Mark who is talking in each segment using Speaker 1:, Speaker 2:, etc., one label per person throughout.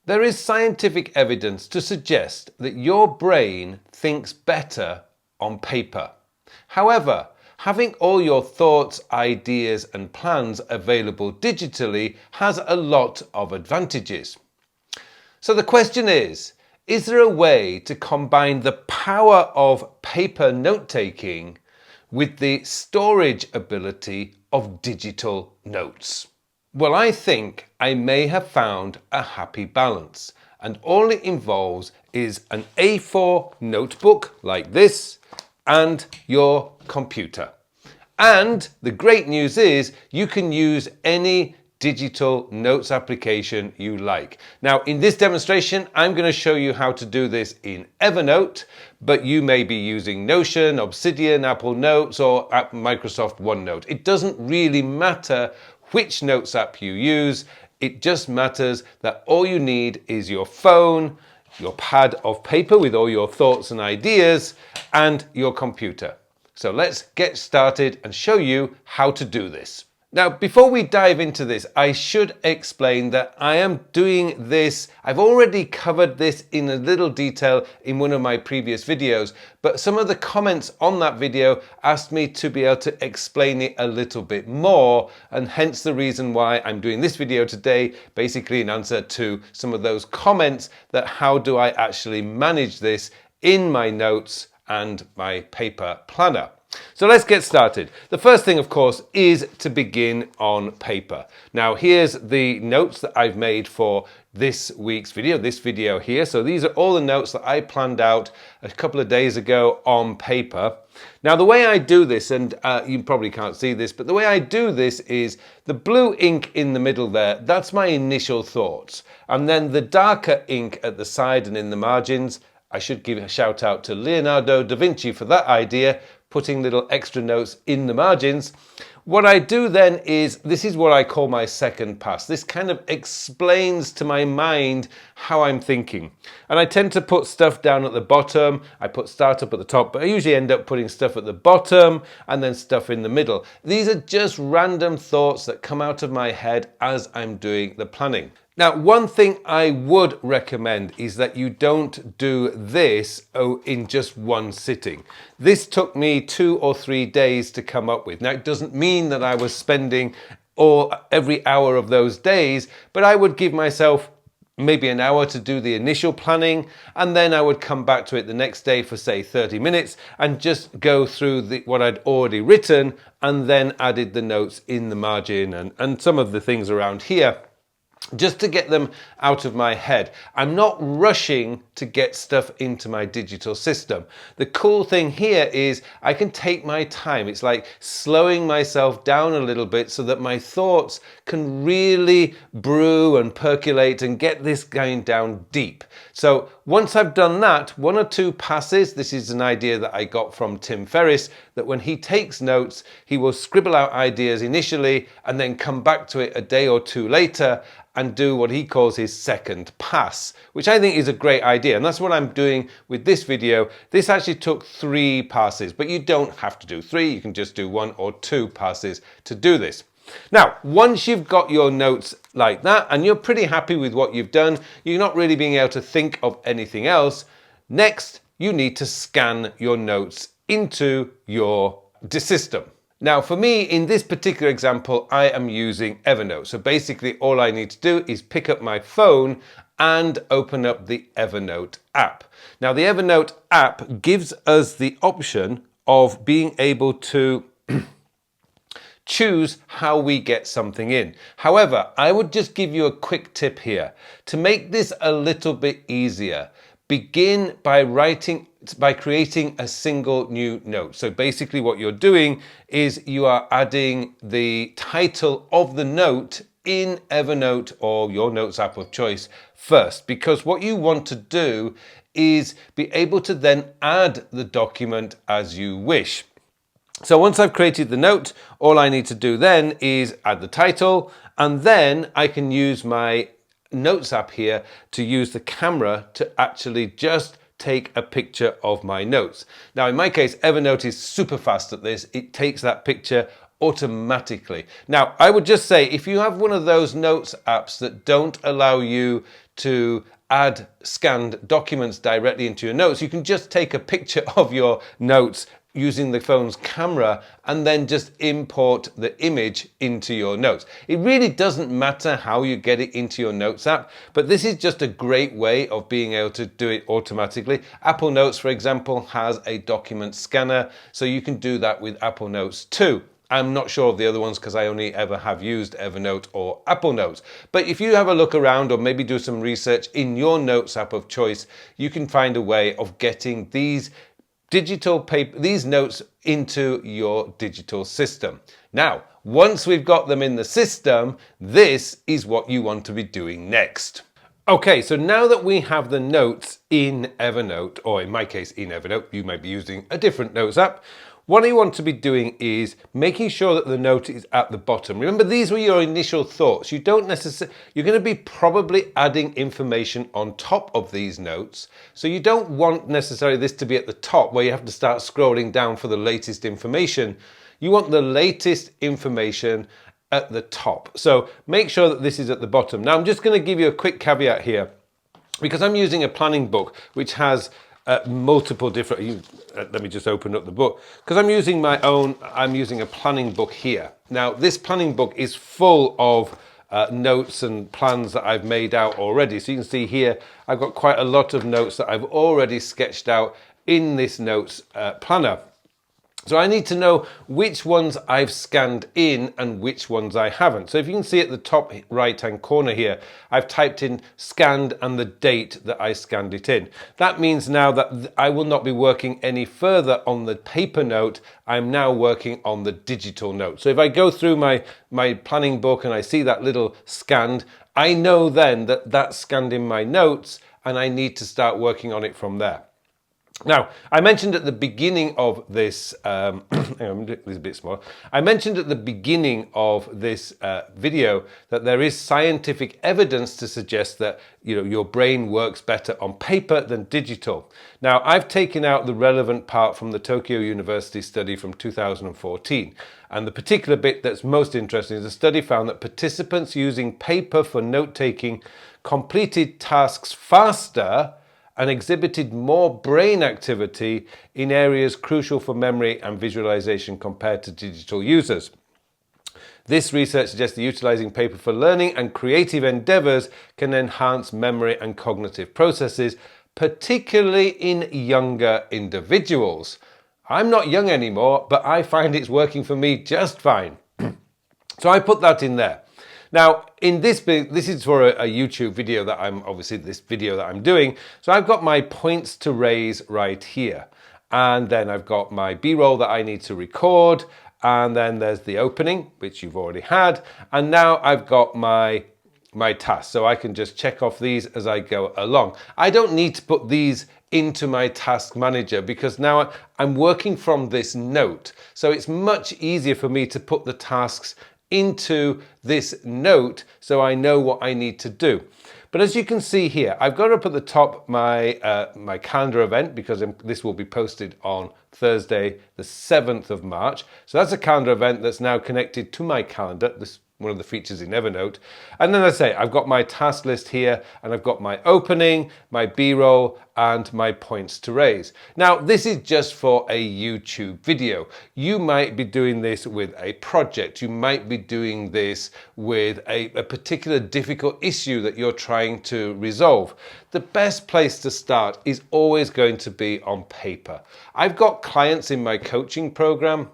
Speaker 1: There is scientific evidence to suggest that your brain thinks better on paper. However, having all your thoughts, ideas and plans available digitally has a lot of advantages. So the question is there a way to combine the power of paper note-taking with the storage ability of digital notes? Well, I think I may have found a happy balance, and all it involves is an A4 notebook like this and your computer. And the great news is you can use any digital notes application you like. Now, in this demonstration, I'm going to show you how to do this in Evernote, but you may be using Notion, Obsidian, Apple Notes, or Microsoft OneNote. It doesn't really matter which notes app you use. It just matters that all you need is your phone, your pad of paper with all your thoughts and ideas, and your computer. So let's get started and show you how to do this. Now, before we dive into this, I should explain that I am doing this. I've already covered this in a little detail in one of my previous videos, but some of the comments on that video asked me to be able to explain it a little bit more, and hence the reason why I'm doing this video today, basically in answer to some of those comments that how do I actually manage this in my notes and my paper planner. So let's get started. The first thing, of course, is to begin on paper. Now, here's the notes that I've made for this week's video, this video here. So these are all the notes that I planned out a couple of days ago on paper. Now, the way I do this, and you probably can't see this, but the way I do this is the blue ink in the middle there, that's my initial thoughts. And then the darker ink at the side and in the margins, I should give a shout out to Leonardo da Vinci for that idea, putting little extra notes in the margins. What I do then is, this is what I call my second pass. This kind of explains to my mind how I'm thinking. And I tend to put stuff down at the bottom. I put startup at the top, but I usually end up putting stuff at the bottom and then stuff in the middle. These are just random thoughts that come out of my head as I'm doing the planning. Now, one thing I would recommend is that you don't do this in just one sitting. This took me 2 or 3 days to come up with. Now, it doesn't mean that I was spending every hour of those days, but I would give myself maybe an hour to do the initial planning, and then I would come back to it the next day for, say, 30 minutes and just go through what I'd already written and then added the notes in the margin and some of the things around here, just to get them out of my head. I'm not rushing to get stuff into my digital system. The cool thing here is I can take my time. It's like slowing myself down a little bit so that my thoughts can really brew and percolate and get this going down deep. So once I've done that, 1 or 2 passes, this is an idea that I got from Tim Ferriss, that when he takes notes, he will scribble out ideas initially and then come back to it a day or 2 later and do what he calls his second pass, which I think is a great idea. And that's what I'm doing with this video. This actually took 3 passes, but you don't have to do 3. You can just do 1 or 2 passes to do this. Now, once you've got your notes like that and you're pretty happy with what you've done, you're not really being able to think of anything else. Next, you need to scan your notes into your system. Now, for me, in this particular example, I am using Evernote. So basically, all I need to do is pick up my phone and open up the Evernote app. Now, the Evernote app gives us the option of being able to choose how we get something in. However, I would just give you a quick tip here. To make this a little bit easier, begin by creating a single new note. So basically what you're doing is you are adding the title of the note in Evernote or your notes app of choice first, because what you want to do is be able to then add the document as you wish. So once I've created the note, all I need to do then is add the title, and then I can use my Notes app here to use the camera to actually just take a picture of my notes. Now, in my case, Evernote is super fast at this. It takes that picture automatically. Now, I would just say, if you have one of those notes apps that don't allow you to add scanned documents directly into your notes, you can just take a picture of your notes using the phone's camera and then just import the image into your notes. It really doesn't matter how you get it into your Notes app, but this is just a great way of being able to do it automatically. Apple Notes, for example, has a document scanner, so you can do that with Apple Notes too. I'm not sure of the other ones because I only ever have used Evernote or Apple Notes. But if you have a look around or maybe do some research in your Notes app of choice, you can find a way of getting these these notes into your digital system. Now, once we've got them in the system, this is what you want to be doing next. Okay, so now that we have the notes in Evernote, or in my case in Evernote, you might be using a different Notes app, what you want to be doing is making sure that the note is at the bottom. Remember, these were your initial thoughts. You don't necessarily, you're going to be probably adding information on top of these notes. So you don't want necessarily this to be at the top where you have to start scrolling down for the latest information. You want the latest information at the top. So make sure that this is at the bottom. Now I'm just going to give you a quick caveat here because I'm using a planning book which has multiple different, let me just open up the book, because I'm using a planning book here. Now this planning book is full of notes and plans that I've made out already. So you can see here, I've got quite a lot of notes that I've already sketched out in this notes planner. So I need to know which ones I've scanned in and which ones I haven't. So if you can see at the top right-hand corner here, I've typed in scanned and the date that I scanned it in. That means now that I will not be working any further on the paper note. I'm now working on the digital note. So if I go through my planning book and I see that little scanned, I know then that that's scanned in my notes and I need to start working on it from there. Now, I mentioned at the beginning of this, hang on, this is a bit smaller. I mentioned at the beginning of this video that there is scientific evidence to suggest that your brain works better on paper than digital. Now, I've taken out the relevant part from the Tokyo University study from 2014. And the particular bit that's most interesting is the study found that participants using paper for note-taking completed tasks faster and exhibited more brain activity in areas crucial for memory and visualization compared to digital users. This research suggests that utilizing paper for learning and creative endeavors can enhance memory and cognitive processes, particularly in younger individuals. I'm not young anymore, but I find it's working for me just fine. So I put that in there. Now, in this is for a YouTube video that I'm doing. So I've got my points to raise right here. And then I've got my B-roll that I need to record. And then there's the opening, which you've already had. And now I've got my tasks. So I can just check off these as I go along. I don't need to put these into my task manager because now I'm working from this note. So it's much easier for me to put the tasks into this note so I know what I need to do. But as you can see here, I've got up at the top my calendar event because this will be posted on Thursday, the 7th of March. So that's a calendar event that's now connected to my calendar. This one of the features in Evernote. And then I say, I've got my task list here and I've got my opening, my B-roll and my points to raise. Now, this is just for a YouTube video. You might be doing this with a project. You might be doing this with a particular difficult issue that you're trying to resolve. The best place to start is always going to be on paper. I've got clients in my coaching program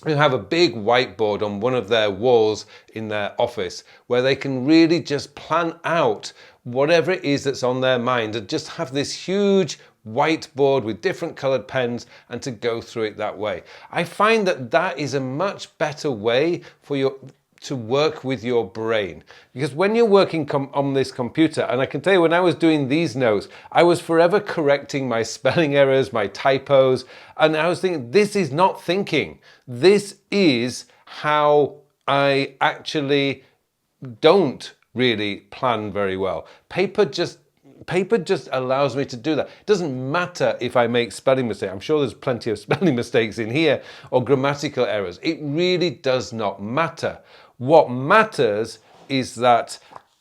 Speaker 1: who have a big whiteboard on one of their walls in their office where they can really just plan out whatever it is that's on their mind and just have this huge whiteboard with different colored pens and to go through it that way. I find that that is a much better way to work with your brain, because when you're working on this computer, and I can tell you when I was doing these notes, I was forever correcting my spelling errors, my typos, and I was thinking, this is not thinking. This is how I actually don't really plan very well. Paper just allows me to do that. It doesn't matter if I make spelling mistakes. I'm sure there's plenty of spelling mistakes in here or grammatical errors. It really does not matter. What matters is that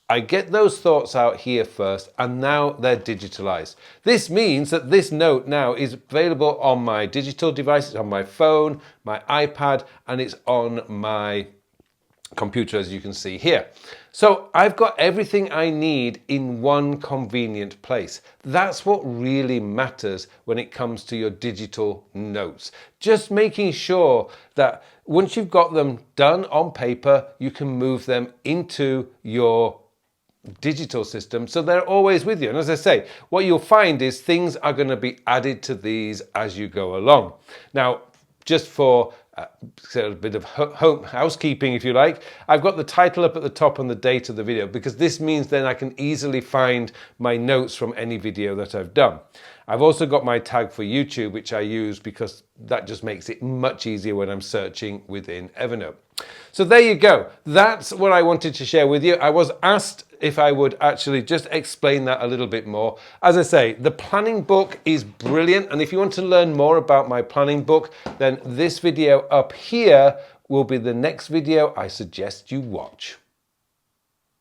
Speaker 1: I get those thoughts out here first, and now they're digitalized. This means that this note now is available on my digital devices, on my phone, my iPad, and it's on my computer, as you can see here. So I've got everything I need in one convenient place. That's what really matters when it comes to your digital notes. Just making sure that once you've got them done on paper, you can move them into your digital system so they're always with you. And as I say, what you'll find is things are going to be added to these as you go along. Now, just for a bit of home housekeeping, if you like, I've got the title up at the top and the date of the video, because this means then I can easily find my notes from any video that I've done. I've also got my tag for YouTube, which I use because that just makes it much easier when I'm searching within Evernote. So there you go. That's what I wanted to share with you. I was asked if I would actually just explain that a little bit more. As I say, the planning book is brilliant. And if you want to learn more about my planning book, then this video up here will be the next video I suggest you watch.